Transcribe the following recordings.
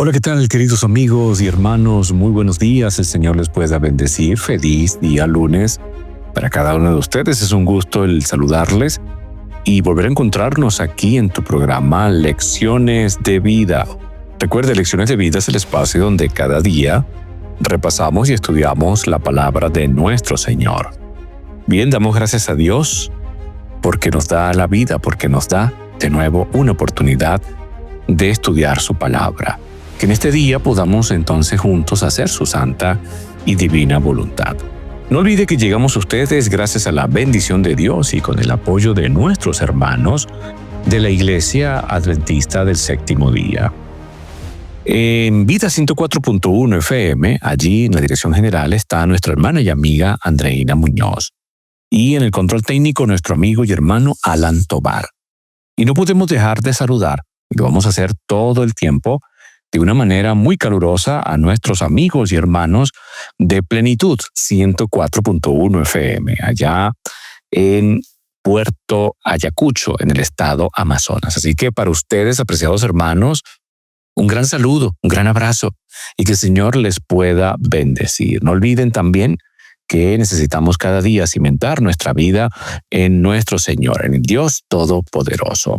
Hola, ¿qué tal, queridos amigos y hermanos? Muy buenos días. El Señor les pueda bendecir. Feliz día lunes para cada uno de ustedes. Es un gusto el saludarles y volver a encontrarnos aquí en tu programa Lecciones de Vida. Recuerde, Lecciones de Vida es el espacio donde cada día repasamos y estudiamos la palabra de nuestro Señor. Bien, damos gracias a Dios porque nos da la vida, porque nos da de nuevo una oportunidad de estudiar su palabra. Que en este día podamos entonces juntos hacer su santa y divina voluntad. No olvide que llegamos a ustedes gracias a la bendición de Dios y con el apoyo de nuestros hermanos de la Iglesia Adventista del Séptimo Día. En Vida 104.1 FM, allí en la dirección general está nuestra hermana y amiga Andreina Muñoz. Y en el control técnico nuestro amigo y hermano Alan Tobar. Y no podemos dejar de saludar, y lo vamos a hacer todo el tiempo, de una manera muy calurosa a nuestros amigos y hermanos de Plenitud 104.1 FM, allá en Puerto Ayacucho, en el estado Amazonas. Así que para ustedes, apreciados hermanos, un gran saludo, un gran abrazo y que el Señor les pueda bendecir. No olviden también que necesitamos cada día cimentar nuestra vida en nuestro Señor, en el Dios Todopoderoso.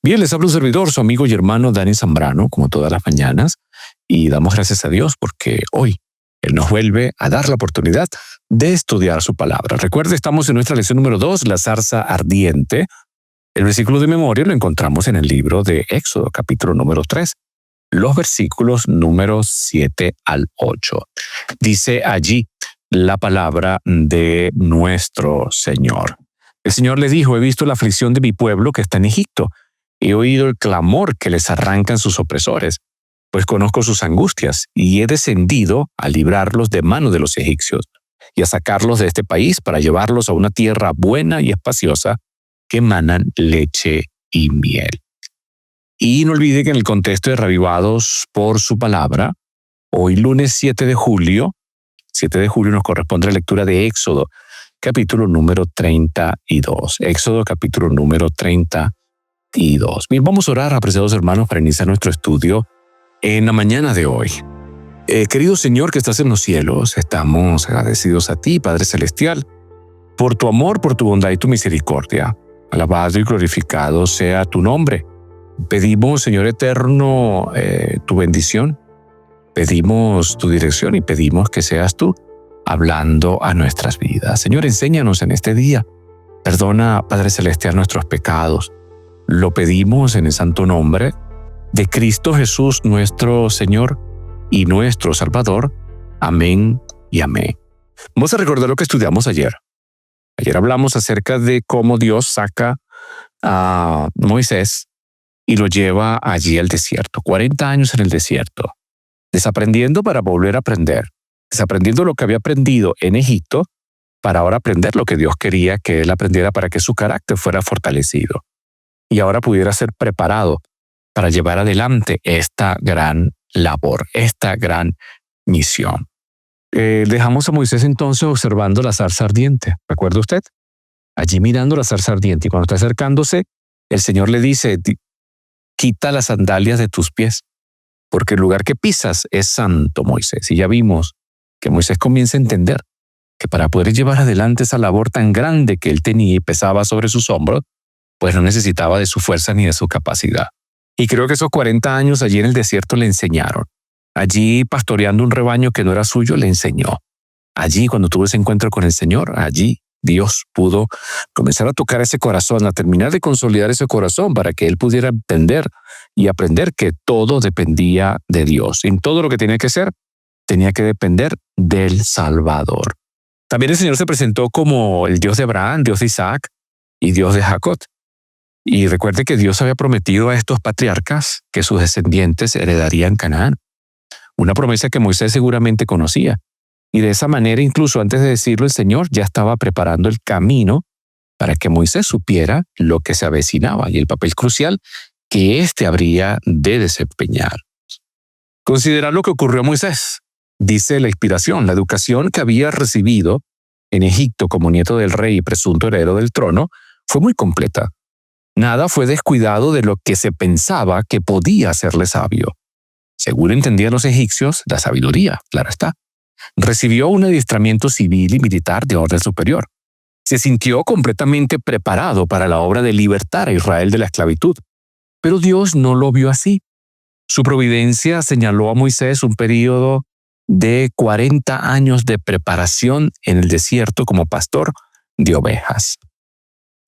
Bien, les habla un servidor, su amigo y hermano Dani Zambrano, como todas las mañanas, y damos gracias a Dios porque hoy Él nos vuelve a dar la oportunidad de estudiar su palabra. Recuerde, estamos en nuestra lección número 2, la zarza ardiente. El versículo de memoria lo encontramos en el libro de Éxodo, capítulo número 3, los versículos números 7 al 8. Dice allí la palabra de nuestro Señor. El Señor le dijo: he visto la aflicción de mi pueblo que está en Egipto. He oído el clamor que les arrancan sus opresores, pues conozco sus angustias y he descendido a librarlos de mano de los egipcios y a sacarlos de este país para llevarlos a una tierra buena y espaciosa que emanan leche y miel. Y no olvide que en el contexto de Reavivados por su palabra, hoy lunes 7 de julio nos corresponde la lectura de Éxodo, capítulo número 32. Éxodo, capítulo número 32. Bien, vamos a orar, apreciados hermanos, para iniciar nuestro estudio en la mañana de hoy. Querido Señor que estás en los cielos, estamos agradecidos a ti, Padre Celestial, por tu amor, por tu bondad y tu misericordia. Alabado y glorificado sea tu nombre. Pedimos, Señor eterno, tu bendición. Pedimos tu dirección y pedimos que seas tú hablando a nuestras vidas. Señor, enséñanos en este día. Perdona, Padre Celestial, nuestros pecados. Lo pedimos en el santo nombre de Cristo Jesús, nuestro Señor y nuestro Salvador. Amén y amén. Vamos a recordar lo que estudiamos ayer. Ayer hablamos acerca de cómo Dios saca a Moisés y lo lleva allí al desierto. 40 años en el desierto. Desaprendiendo para volver a aprender, desaprendiendo lo que había aprendido en Egipto para ahora aprender lo que Dios quería que él aprendiera para que su carácter fuera fortalecido y ahora pudiera ser preparado para llevar adelante esta gran labor, esta gran misión. Dejamos a Moisés entonces observando la zarza ardiente, ¿recuerda usted? Allí mirando la zarza ardiente y cuando está acercándose, el Señor le dice: quita las sandalias de tus pies, porque el lugar que pisas es santo, Moisés. Y ya vimos que Moisés comienza a entender que para poder llevar adelante esa labor tan grande que él tenía y pesaba sobre sus hombros, pues no necesitaba de su fuerza ni de su capacidad. Y creo que esos 40 años allí en el desierto le enseñaron. Allí pastoreando un rebaño que no era suyo, le enseñó. Allí cuando tuvo ese encuentro con el Señor, allí Dios pudo comenzar a tocar ese corazón, a terminar de consolidar ese corazón para que él pudiera entender y aprender que todo dependía de Dios. En todo lo que tenía que ser, tenía que depender del Salvador. También el Señor se presentó como el Dios de Abraham, Dios de Isaac y Dios de Jacob. Y recuerde que Dios había prometido a estos patriarcas que sus descendientes heredarían Canaán. Una promesa que Moisés seguramente conocía. Y de esa manera, incluso antes de decirlo, el Señor ya estaba preparando el camino para que Moisés supiera lo que se avecinaba y el papel crucial que éste habría de desempeñar. Considerar lo que ocurrió a Moisés. Dice la inspiración, la educación que había recibido en Egipto como nieto del rey y presunto heredero del trono fue muy completa. Nada fue descuidado de lo que se pensaba que podía hacerle sabio. Según entendían los egipcios, la sabiduría, claro está. Recibió un adiestramiento civil y militar de orden superior. Se sintió completamente preparado para la obra de libertar a Israel de la esclavitud. Pero Dios no lo vio así. Su providencia señaló a Moisés un período de 40 años de preparación en el desierto como pastor de ovejas.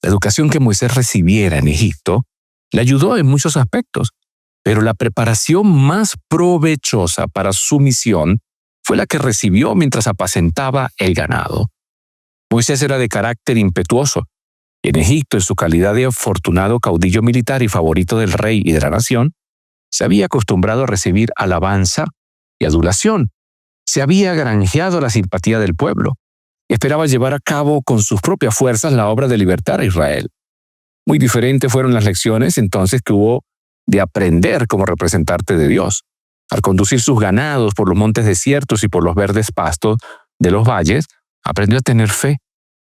La educación que Moisés recibiera en Egipto le ayudó en muchos aspectos, pero la preparación más provechosa para su misión fue la que recibió mientras apacentaba el ganado. Moisés era de carácter impetuoso. En Egipto, en su calidad de afortunado caudillo militar y favorito del rey y de la nación, se había acostumbrado a recibir alabanza y adulación. Se había granjeado la simpatía del pueblo y esperaba llevar a cabo con sus propias fuerzas la obra de libertar a Israel. Muy diferentes fueron las lecciones entonces que hubo de aprender como representante de Dios. Al conducir sus ganados por los montes desiertos y por los verdes pastos de los valles, aprendió a tener fe,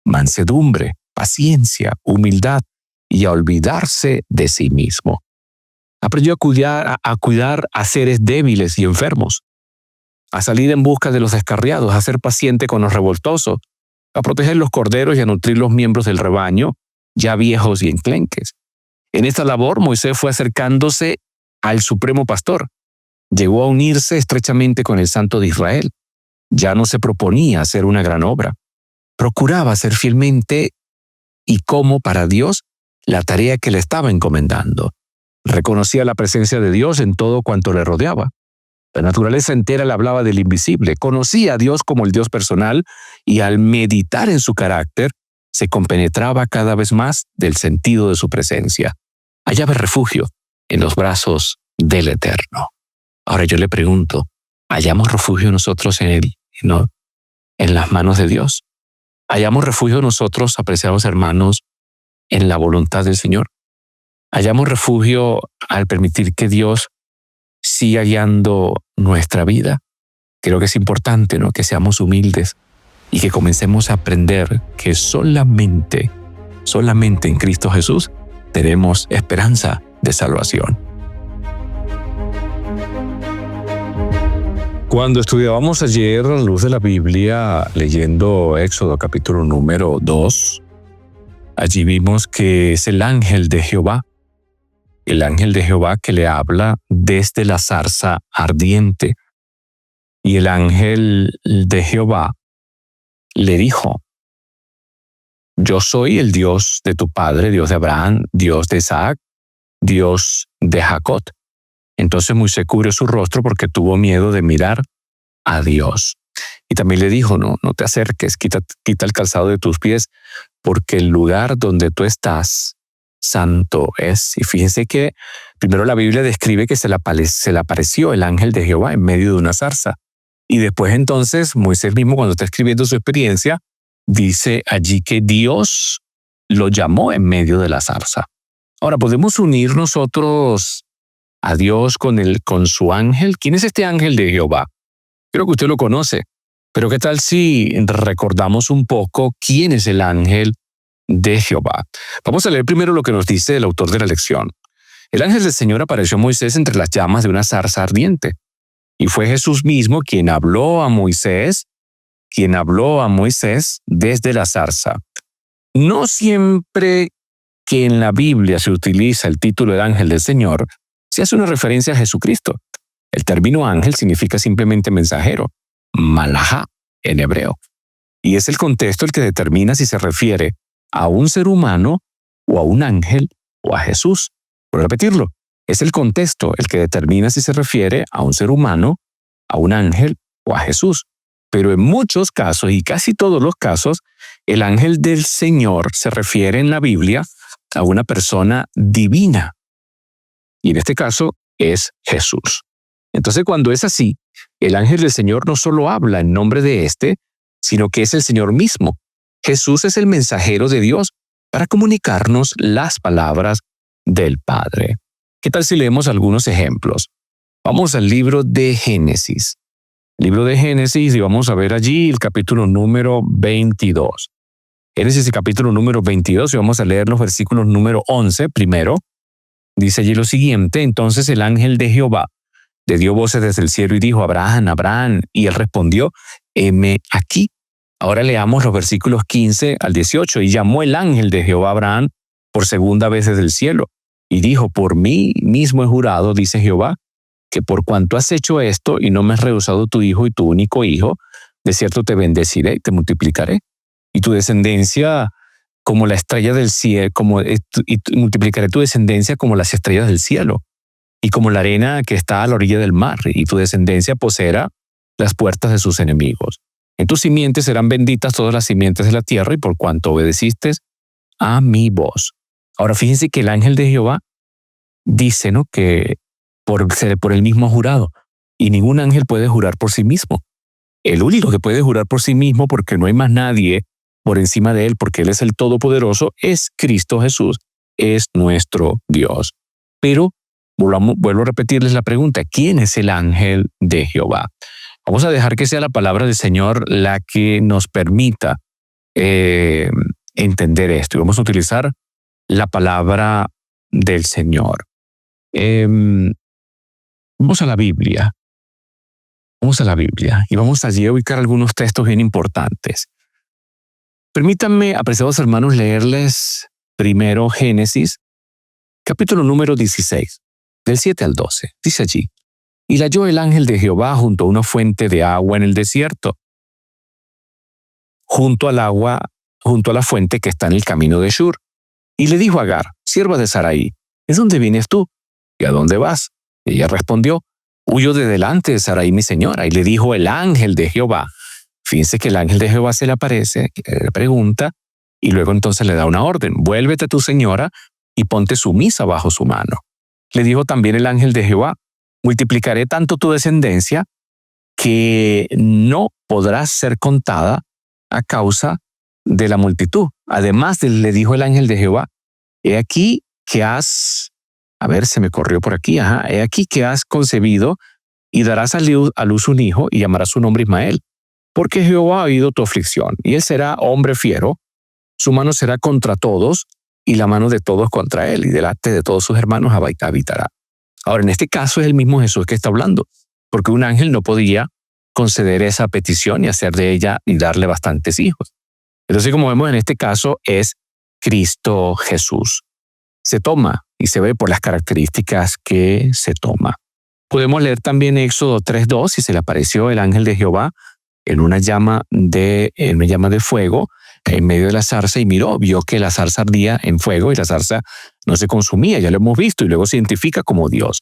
mansedumbre, paciencia, humildad y a olvidarse de sí mismo. Aprendió a cuidar a seres débiles y enfermos, a salir en busca de los descarriados, a ser paciente con los revoltosos, a proteger los corderos y a nutrir los miembros del rebaño, ya viejos y enclenques. En esta labor, Moisés fue acercándose al Supremo Pastor. Llegó a unirse estrechamente con el Santo de Israel. Ya no se proponía hacer una gran obra. Procuraba hacer fielmente y como para Dios la tarea que le estaba encomendando. Reconocía la presencia de Dios en todo cuanto le rodeaba. La naturaleza entera le hablaba del invisible. Conocía a Dios como el Dios personal y al meditar en su carácter, se compenetraba cada vez más del sentido de su presencia. Hallaba refugio en los brazos del Eterno. Ahora yo le pregunto, ¿hallamos refugio nosotros en Él, no? En las manos de Dios? ¿Hallamos refugio nosotros, apreciados hermanos, en la voluntad del Señor? ¿Hallamos refugio al permitir que Dios siga guiando nuestra vida? Creo que es importante, ¿no?, que seamos humildes y que comencemos a aprender que solamente en Cristo Jesús tenemos esperanza de salvación. Cuando estudiábamos ayer a la luz de la Biblia, leyendo Éxodo capítulo número 2, allí vimos que es el ángel de Jehová que le habla desde la zarza ardiente. Y el ángel de Jehová le dijo: yo soy el Dios de tu padre, Dios de Abraham, Dios de Isaac, Dios de Jacob. Entonces Moisés cubrió su rostro porque tuvo miedo de mirar a Dios. Y también le dijo, no te acerques, quita el calzado de tus pies, porque el lugar donde tú estás, santo es. Y fíjense que primero la Biblia describe que se le apareció el ángel de Jehová en medio de una zarza. Y después entonces Moisés mismo, cuando está escribiendo su experiencia, dice allí que Dios lo llamó en medio de la zarza. Ahora, ¿podemos unir nosotros a Dios con su ángel? ¿Quién es este ángel de Jehová? Creo que usted lo conoce, pero ¿qué tal si recordamos un poco quién es el ángel de Jehová? Vamos a leer primero lo que nos dice el autor de la lección. El ángel del Señor apareció a Moisés entre las llamas de una zarza ardiente. Y fue Jesús mismo quien habló a Moisés desde la zarza. No siempre que en la Biblia se utiliza el título del ángel del Señor, se hace una referencia a Jesucristo. El término ángel significa simplemente mensajero, malajá en hebreo. Y es el contexto el que determina si se refiere a un ser humano o a un ángel o a Jesús. Por repetirlo, es el contexto el que determina si se refiere a un ser humano, a un ángel o a Jesús. Pero en muchos casos, y casi todos los casos, el ángel del Señor se refiere en la Biblia a una persona divina. Y en este caso es Jesús. Entonces, cuando es así, el ángel del Señor no solo habla en nombre de éste, sino que es el Señor mismo. Jesús es el mensajero de Dios para comunicarnos las palabras del Padre. ¿Qué tal si leemos algunos ejemplos? Vamos al libro de Génesis. Libro de Génesis, y vamos a ver allí el capítulo número 22. Génesis, el capítulo número 22, y vamos a leer los versículos número 11 primero. Dice allí lo siguiente: entonces el ángel de Jehová le dio voces desde el cielo y dijo, Abraham, Abraham. Y él respondió, heme aquí. Ahora leamos los versículos 15 al 18. Y llamó el ángel de Jehová a Abraham por segunda vez desde el cielo. Y dijo, por mí mismo he jurado, dice Jehová, que por cuanto has hecho esto y no me has rehusado tu hijo y tu único hijo, de cierto te bendeciré y te multiplicaré. Y tu descendencia como la estrella del cielo, multiplicaré tu descendencia como las estrellas del cielo y como la arena que está a la orilla del mar, y tu descendencia poseerá las puertas de sus enemigos. En tus simientes serán benditas todas las simientes de la tierra, y por cuanto obedeciste a mi voz. Ahora fíjense que el ángel de Jehová dice, ¿no?, que por él mismo ha jurado, y ningún ángel puede jurar por sí mismo. El único que puede jurar por sí mismo, porque no hay más nadie por encima de él, porque él es el Todopoderoso, es Cristo Jesús, es nuestro Dios. Pero vuelvo a repetirles la pregunta, ¿quién es el ángel de Jehová? Vamos a dejar que sea la palabra del Señor la que nos permita entender esto, y vamos a utilizar la palabra del Señor. Vamos a la Biblia. Vamos a la Biblia y vamos allí a ubicar algunos textos bien importantes. Permítanme, apreciados hermanos, leerles primero Génesis, capítulo número 16, del 7 al 12. Dice allí, y la halló el ángel de Jehová junto a una fuente de agua en el desierto, junto a la fuente que está en el camino de Shur. Y le dijo a Agar, sierva de Sarai, ¿es dónde vienes tú? ¿Y a dónde vas? Y ella respondió, huyo de delante de Sarai mi señora. Y le dijo el ángel de Jehová. Fíjense que el ángel de Jehová se le aparece, le pregunta, y luego entonces le da una orden, vuélvete a tu señora y ponte sumisa bajo su mano. Le dijo también el ángel de Jehová, multiplicaré tanto tu descendencia que no podrás ser contada a causa de la multitud. Además, le dijo el ángel de Jehová, he aquí que has, he aquí que has concebido y darás a luz un hijo y llamarás su nombre Ismael, porque Jehová ha oído tu aflicción, y él será hombre fiero, su mano será contra todos y la mano de todos contra él, y delante de todos sus hermanos habitará. Ahora, en este caso es el mismo Jesús que está hablando, porque un ángel no podía conceder esa petición y hacer de ella y darle bastantes hijos. Entonces, como vemos en este caso, es Cristo Jesús. Se toma y se ve por las características que se toma. Podemos leer también Éxodo 3:2, y se le apareció el ángel de Jehová en una llama de fuego en medio de la zarza, y vio que la zarza ardía en fuego y la zarza no se consumía, ya lo hemos visto, y luego se identifica como Dios.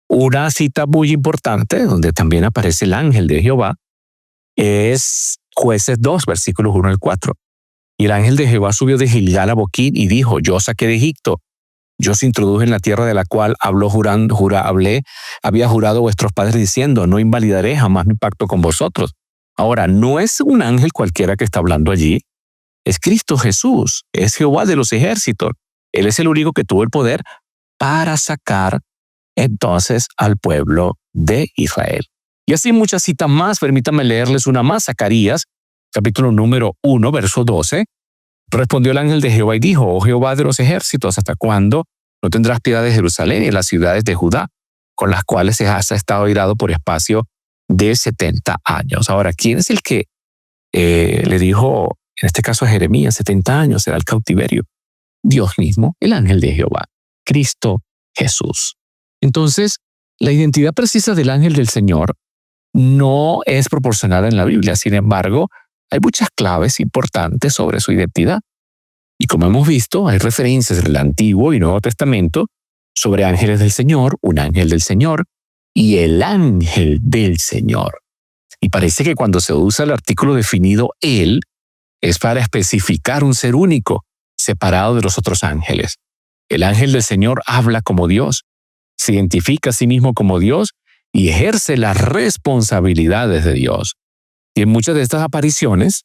Una cita muy importante donde también aparece el ángel de Jehová es Jueces 2, versículos 1 al 4. Y el ángel de Jehová subió de Gilgal a Boquín y dijo, yo saqué de Egipto, yo os introduje en la tierra de la cual había jurado a vuestros padres diciendo, no invalidaré jamás mi pacto con vosotros. Ahora, no es un ángel cualquiera que está hablando allí, es Cristo Jesús, es Jehová de los ejércitos. Él es el único que tuvo el poder para sacar entonces al pueblo de Israel. Y así muchas citas más, permítanme leerles una más. Zacarías, capítulo número 1, verso 12. Respondió el ángel de Jehová y dijo, oh Jehová de los ejércitos, ¿hasta cuándo no tendrás piedad de Jerusalén y de las ciudades de Judá, con las cuales has estado irado por espacio de 70 años? Ahora, ¿quién es el que le dijo, en este caso a Jeremías, 70 años será el cautiverio? Dios mismo, el ángel de Jehová, Cristo Jesús. Entonces, la identidad precisa del ángel del Señor no es proporcionada en la Biblia. Sin embargo, hay muchas claves importantes sobre su identidad. Y como hemos visto, hay referencias en el Antiguo y Nuevo Testamento sobre ángeles del Señor, un ángel del Señor y el ángel del Señor. Y parece que cuando se usa el artículo definido él, es para especificar un ser único, separado de los otros ángeles. El ángel del Señor habla como Dios, se identifica a sí mismo como Dios y ejerce las responsabilidades de Dios. Y en muchas de estas apariciones,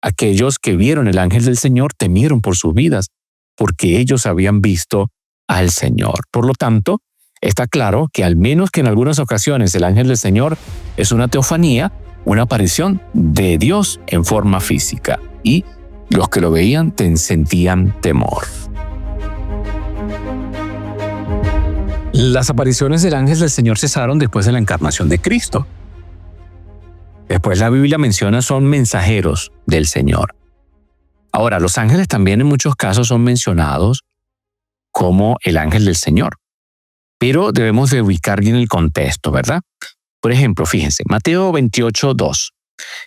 aquellos que vieron el ángel del Señor temieron por sus vidas, porque ellos habían visto al Señor. Por lo tanto, está claro que al menos que en algunas ocasiones el ángel del Señor es una teofanía, una aparición de Dios en forma física, y los que lo veían sentían temor. Las apariciones del ángel del Señor cesaron después de la encarnación de Cristo. Después la Biblia menciona son mensajeros del Señor. Ahora, los ángeles también en muchos casos son mencionados como el ángel del Señor. Pero debemos de ubicar bien el contexto, ¿verdad? Por ejemplo, fíjense, Mateo 28:2.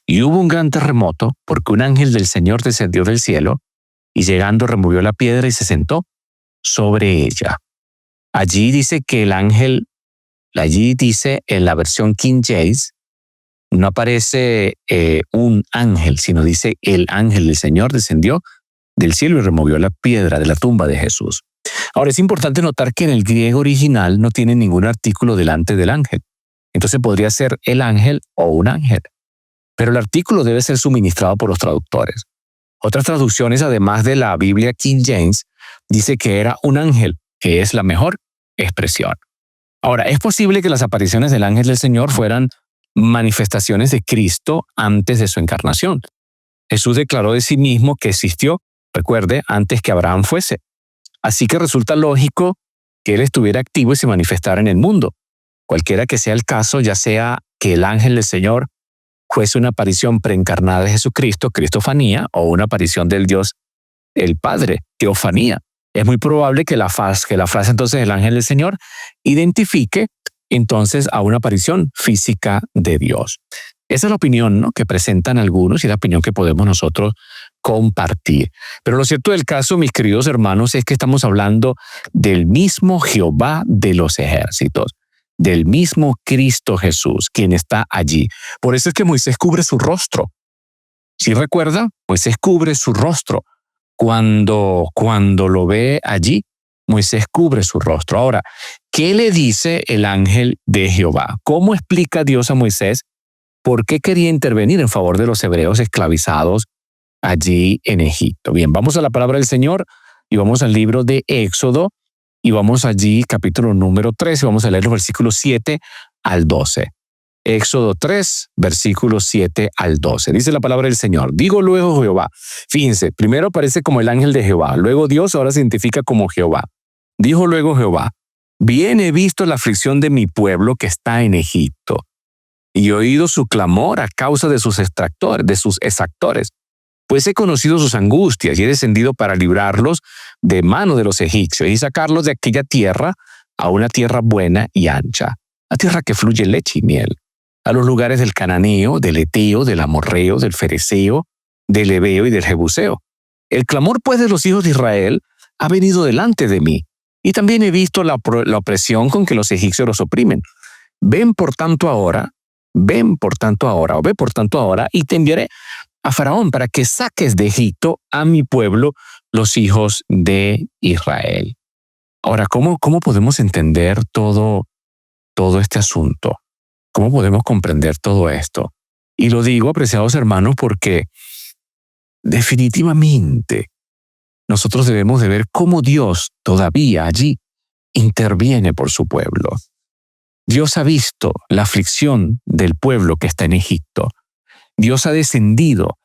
Y hubo un gran terremoto porque un ángel del Señor descendió del cielo y llegando removió la piedra y se sentó sobre ella. Allí dice que el ángel, allí dice en la versión King James, no aparece un ángel, sino dice el ángel del Señor descendió del cielo y removió la piedra de la tumba de Jesús. Ahora es importante notar que en el griego original no tiene ningún artículo delante del ángel. Entonces podría ser el ángel o un ángel. Pero el artículo debe ser suministrado por los traductores. Otras traducciones, además de la Biblia King James, dice que era un ángel, que es la mejor expresión. Ahora, es posible que las apariciones del ángel del Señor fueran manifestaciones de Cristo antes de su encarnación. Jesús declaró de sí mismo que existió, recuerde, antes que Abraham fuese. Así que resulta lógico que él estuviera activo y se manifestara en el mundo. Cualquiera que sea el caso, ya sea que el ángel del Señor fuese una aparición preencarnada de Jesucristo, cristofanía, o una aparición del Dios, el Padre, teofanía. Es muy probable que la frase entonces del ángel del Señor identifique entonces a una aparición física de Dios. Esa es la opinión, ¿no?, que presentan algunos y la opinión que podemos nosotros compartir. Pero lo cierto del caso, mis queridos hermanos, es que estamos hablando del mismo Jehová de los ejércitos, del mismo Cristo Jesús, quien está allí. Por eso es que Moisés cubre su rostro. ¿Sí recuerda? Moisés cubre su rostro. Cuando lo ve allí, Moisés cubre su rostro. Ahora, ¿qué le dice el ángel de Jehová? ¿Cómo explica Dios a Moisés por qué quería intervenir en favor de los hebreos esclavizados allí en Egipto? Bien, vamos a la palabra del Señor y vamos al libro de Éxodo y vamos allí, capítulo número 3, y vamos a leer los versículos 7 al 12. Éxodo 3, versículos 7 al 12. Dice la palabra del Señor. Digo luego Jehová. Fíjense, primero aparece como el ángel de Jehová, luego Dios ahora se identifica como Jehová. Dijo luego Jehová, bien he visto la aflicción de mi pueblo que está en Egipto, y he oído su clamor a causa de sus exactores, pues he conocido sus angustias y he descendido para librarlos de mano de los egipcios y sacarlos de aquella tierra a una tierra buena y ancha, a tierra que fluye leche y miel, a los lugares del cananeo, del eteo, del amorreo, del fereceo, del heveo y del jebuseo. El clamor pues de los hijos de Israel ha venido delante de mí, y también he visto la opresión con que los egipcios los oprimen. Ve por tanto ahora, y te enviaré a Faraón para que saques de Egipto a mi pueblo, los hijos de Israel. Ahora, ¿cómo podemos entender todo este asunto? ¿Cómo podemos comprender todo esto? Y lo digo, apreciados hermanos, porque definitivamente nosotros debemos de ver cómo Dios todavía allí interviene por su pueblo. Dios ha visto la aflicción del pueblo que está en Egipto. Dios ha descendido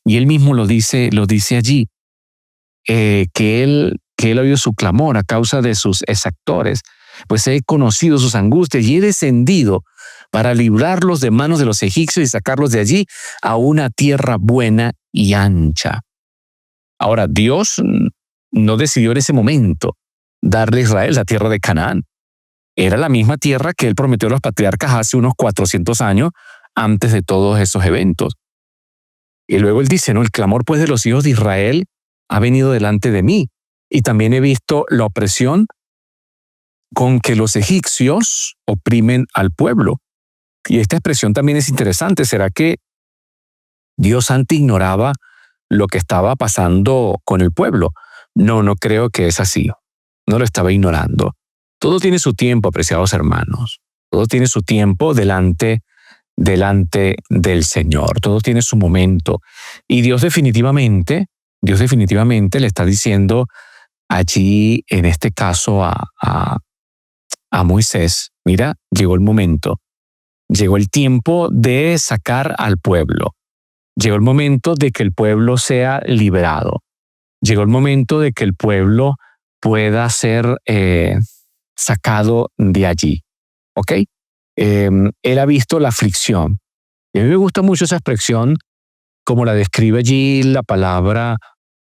y él mismo lo dice allí, que él ha oído su clamor a causa de sus exactores, pues he conocido sus angustias y he descendido para librarlos de manos de los egipcios y sacarlos de allí a una tierra buena y ancha. Ahora, Dios no decidió en ese momento darle a Israel la tierra de Canaán. Era la misma tierra que él prometió a los patriarcas hace unos 400 años antes de todos esos eventos. Y luego él dice, ¿no? El clamor pues de los hijos de Israel ha venido delante de mí. Y también he visto la opresión con que los egipcios oprimen al pueblo. Y esta expresión también es interesante. ¿Será que Dios antes ignoraba lo que estaba pasando con el pueblo? No creo que es así. No lo estaba ignorando. Todo tiene su tiempo, apreciados hermanos. Todo tiene su tiempo delante del Señor. Todo tiene su momento. Y Dios definitivamente le está diciendo allí, en este caso, a Moisés, mira, llegó el momento. Llegó el tiempo de sacar al pueblo. Llegó el momento de que el pueblo sea liberado. Llegó el momento de que el pueblo pueda ser sacado de allí. ¿Ok? Él ha visto la aflicción. Y a mí me gusta mucho esa expresión, como la describe allí la palabra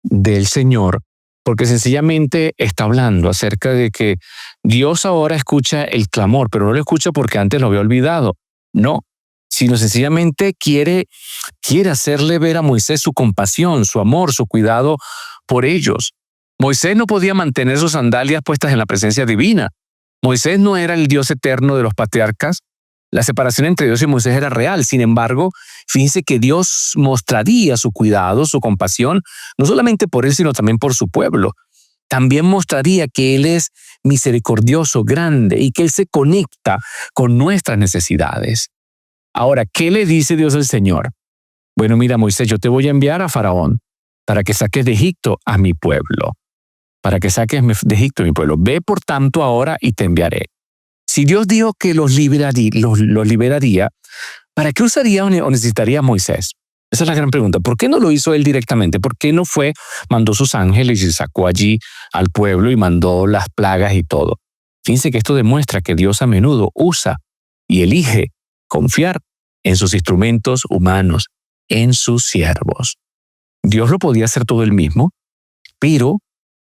del Señor, porque sencillamente está hablando acerca de que Dios ahora escucha el clamor, pero no lo escucha porque antes lo había olvidado. No, sino sencillamente quiere hacerle ver a Moisés su compasión, su amor, su cuidado por ellos. Moisés no podía mantener sus sandalias puestas en la presencia divina. Moisés no era el Dios eterno de los patriarcas. La separación entre Dios y Moisés era real. Sin embargo, fíjense que Dios mostraría su cuidado, su compasión, no solamente por él, sino también por su pueblo. También mostraría que Él es misericordioso, grande, y que Él se conecta con nuestras necesidades. Ahora, ¿qué le dice Dios al Señor? Bueno, mira, Moisés, yo te voy a enviar a Faraón para que saques de Egipto a mi pueblo. Para que saques de Egipto a mi pueblo. Ve, por tanto, ahora y te enviaré. Si Dios dijo que los liberaría, ¿para qué usaría o necesitaría a Moisés? Esa es la gran pregunta. ¿Por qué no lo hizo él directamente? ¿Por qué no mandó sus ángeles y sacó allí al pueblo y mandó las plagas y todo? Fíjense que esto demuestra que Dios a menudo usa y elige confiar en sus instrumentos humanos, en sus siervos. Dios lo podía hacer todo él mismo, pero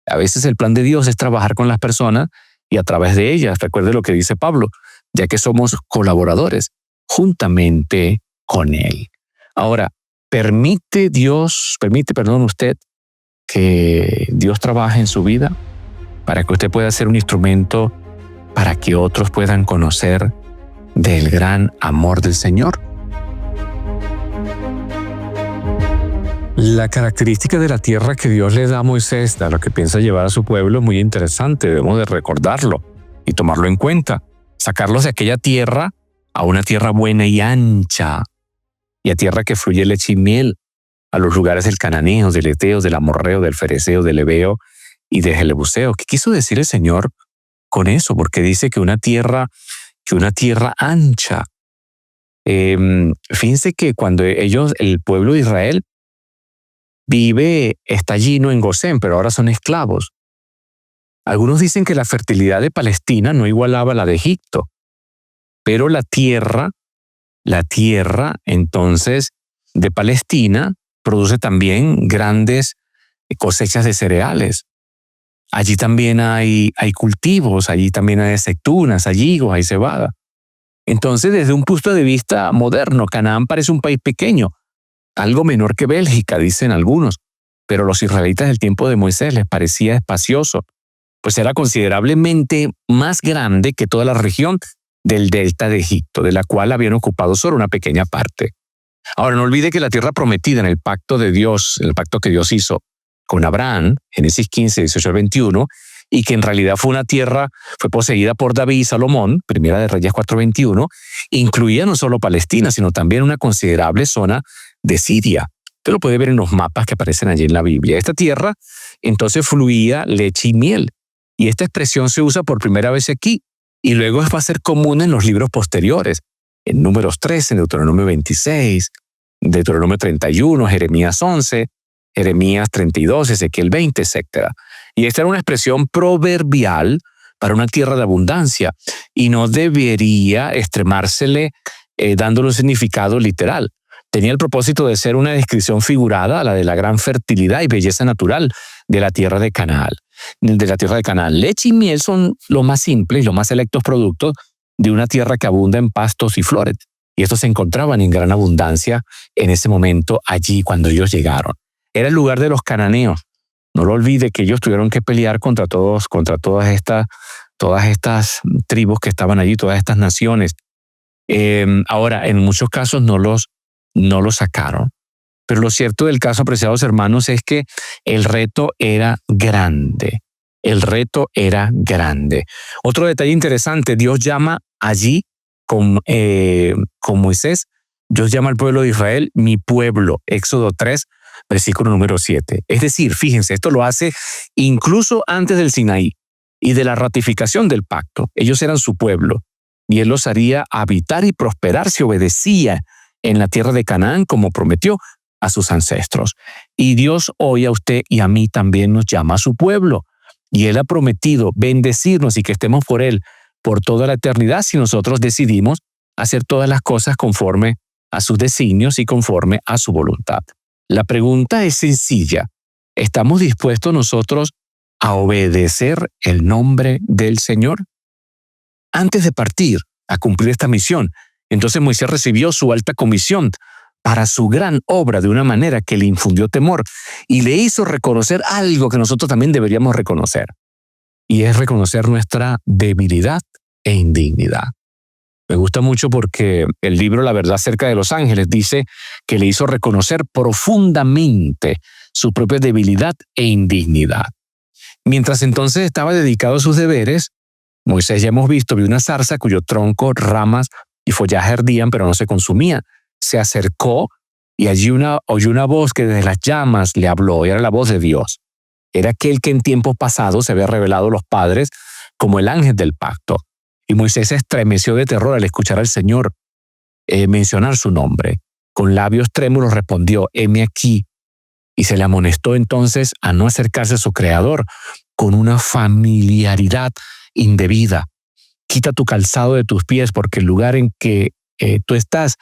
a veces el plan de Dios es trabajar con las personas y a través de ellas. Recuerde lo que dice Pablo, ya que somos colaboradores juntamente con Él. Ahora, ¿permite usted que Dios trabaje en su vida para que usted pueda ser un instrumento para que otros puedan conocer del gran amor del Señor? La característica de la tierra que Dios le da a Moisés, a lo que piensa llevar a su pueblo, es muy interesante. Debemos de recordarlo y tomarlo en cuenta. Sacarlos de aquella tierra a una tierra buena y ancha, y a tierra que fluye leche y miel, a los lugares del cananeo, del eteo, del amorreo, del fereceo, del heveo y del jebuseo. ¿Qué quiso decir el Señor con eso? Porque dice que una tierra ancha. Fíjense que cuando el pueblo de Israel está allí no en Gosén, pero ahora son esclavos. Algunos dicen que la fertilidad de Palestina no igualaba a la de Egipto, pero la tierra entonces de Palestina produce también grandes cosechas de cereales. Allí también hay cultivos, allí también hay aceitunas, hay higos, hay cebada. Entonces, desde un punto de vista moderno, Canaán parece un país pequeño, algo menor que Bélgica, dicen algunos, pero a los israelitas del tiempo de Moisés les parecía espacioso, pues era considerablemente más grande que toda la región del delta de Egipto, de la cual habían ocupado solo una pequeña parte. Ahora, no olvide que la tierra prometida en el pacto de Dios, el pacto que Dios hizo con Abraham, Génesis 15, 18 al 21, y que en realidad fue poseída por David y Salomón, Primera de Reyes 4:21, incluía no solo Palestina, sino también una considerable zona de Siria. Usted lo puede ver en los mapas que aparecen allí en la Biblia. Esta tierra entonces fluía leche y miel, y esta expresión se usa por primera vez aquí, y luego va a ser común en los libros posteriores, en Números 13, en Deuteronomio 26, Deuteronomio 31, Jeremías 11, Jeremías 32, Ezequiel 20, etc. Y esta era una expresión proverbial para una tierra de abundancia y no debería extremársele dándole un significado literal. Tenía el propósito de ser una descripción figurada a la de la gran fertilidad y belleza natural de la tierra de Canaán. Leche y miel son los más simples y los más selectos productos de una tierra que abunda en pastos y flores. Y estos se encontraban en gran abundancia en ese momento allí cuando ellos llegaron. Era el lugar de los cananeos. No lo olvide que ellos tuvieron que pelear contra todas estas tribus que estaban allí, todas estas naciones. Ahora, en muchos casos no los sacaron. Pero lo cierto del caso, apreciados hermanos, es que el reto era grande. Otro detalle interesante, Dios llama allí con Moisés, Dios llama al pueblo de Israel mi pueblo, Éxodo 3, versículo número 7. Es decir, fíjense, esto lo hace incluso antes del Sinaí y de la ratificación del pacto. Ellos eran su pueblo y Él los haría habitar y prosperar si obedecía en la tierra de Canaán como prometió a sus ancestros. Y Dios hoy a usted y a mí también nos llama a su pueblo. Y Él ha prometido bendecirnos y que estemos por Él por toda la eternidad si nosotros decidimos hacer todas las cosas conforme a sus designios y conforme a su voluntad. La pregunta es sencilla. ¿Estamos dispuestos nosotros a obedecer el nombre del Señor? Antes de partir a cumplir esta misión, entonces Moisés recibió su alta comisión para su gran obra de una manera que le infundió temor y le hizo reconocer algo que nosotros también deberíamos reconocer. Y es reconocer nuestra debilidad e indignidad. Me gusta mucho porque el libro La verdad acerca de los ángeles dice que le hizo reconocer profundamente su propia debilidad e indignidad. Mientras entonces estaba dedicado a sus deberes, Moisés, ya hemos visto, vio una zarza cuyo tronco, ramas y follaje ardían, pero no se consumía. Se acercó y allí oyó una voz que desde las llamas le habló, y era la voz de Dios. Era aquel que en tiempos pasados se había revelado a los padres como el ángel del pacto. Y Moisés se estremeció de terror al escuchar al Señor mencionar su nombre. Con labios trémulos respondió, heme aquí. Y se le amonestó entonces a no acercarse a su Creador con una familiaridad indebida. Quita tu calzado de tus pies, porque el lugar en que tú estás,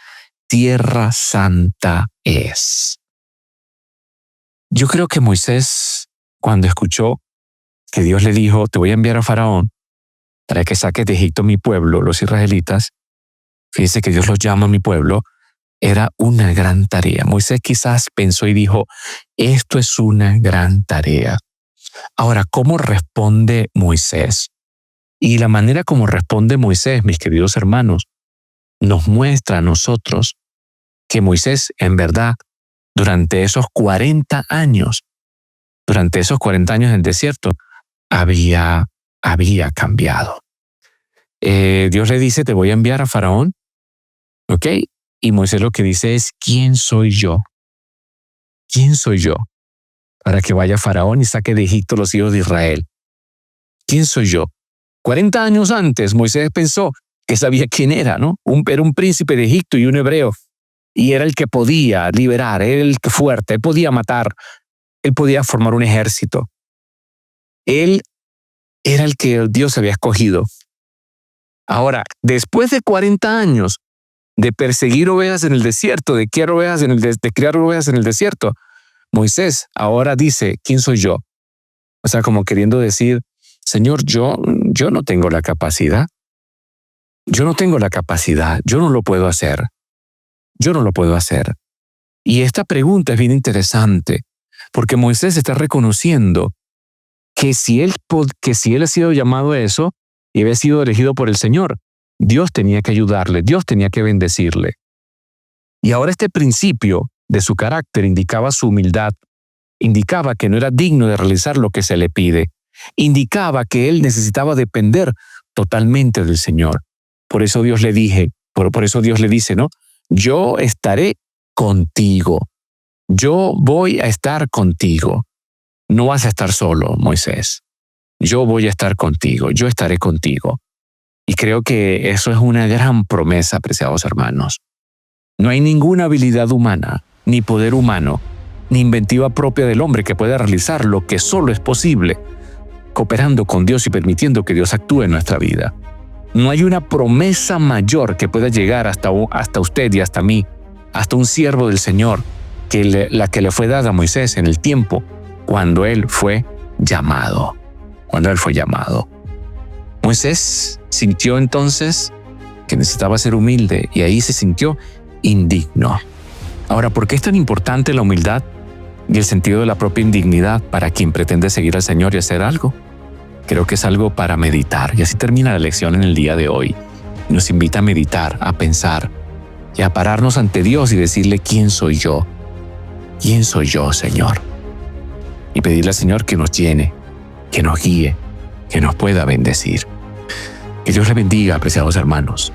tierra santa es. Yo creo que Moisés, cuando escuchó que Dios le dijo, te voy a enviar a Faraón para que saques de Egipto mi pueblo, los israelitas, fíjese que Dios los llama a mi pueblo, era una gran tarea. Moisés quizás pensó y dijo, esto es una gran tarea. Ahora, ¿cómo responde Moisés? Y la manera como responde Moisés, mis queridos hermanos, nos muestra a nosotros que Moisés, en verdad, durante esos 40 años en el desierto, había cambiado. Dios le dice, te voy a enviar a Faraón, ¿ok? Y Moisés lo que dice es, ¿quién soy yo? ¿Quién soy yo para que vaya Faraón y saque de Egipto los hijos de Israel? ¿Quién soy yo? 40 años antes, Moisés pensó que sabía quién era, ¿no? Era un príncipe de Egipto y un hebreo. Y era el que podía liberar, era el que fuerte, él podía matar, él podía formar un ejército. Él era el que Dios había escogido. Ahora, después de 40 años de perseguir ovejas en el desierto, de criar ovejas en el desierto, Moisés ahora dice, ¿quién soy yo? O sea, como queriendo decir, Señor, yo no tengo la capacidad. Yo no tengo la capacidad. Yo no lo puedo hacer. Yo no lo puedo hacer. Y esta pregunta es bien interesante, porque Moisés está reconociendo que si él ha sido llamado a eso y había sido elegido por el Señor, Dios tenía que ayudarle, Dios tenía que bendecirle. Y ahora este principio de su carácter indicaba su humildad, indicaba que no era digno de realizar lo que se le pide, indicaba que él necesitaba depender totalmente del Señor. Por eso Dios le dice, ¿no? Yo estaré contigo. Yo voy a estar contigo. No vas a estar solo, Moisés. Yo voy a estar contigo. Yo estaré contigo. Y creo que eso es una gran promesa, apreciados hermanos. No hay ninguna habilidad humana, ni poder humano, ni inventiva propia del hombre que pueda realizar lo que solo es posible, cooperando con Dios y permitiendo que Dios actúe en nuestra vida. No hay una promesa mayor que pueda llegar hasta usted y hasta mí, hasta un siervo del Señor, que la que le fue dada a Moisés en el tiempo cuando él fue llamado. Moisés sintió entonces que necesitaba ser humilde y ahí se sintió indigno. Ahora, ¿por qué es tan importante la humildad y el sentido de la propia indignidad para quien pretende seguir al Señor y hacer algo? Creo que es algo para meditar. Y así termina la lección en el día de hoy. Nos invita a meditar, a pensar y a pararnos ante Dios y decirle, ¿quién soy yo? ¿Quién soy yo, Señor? Y pedirle al Señor que nos llene, que nos guíe, que nos pueda bendecir. Que Dios le bendiga, apreciados hermanos.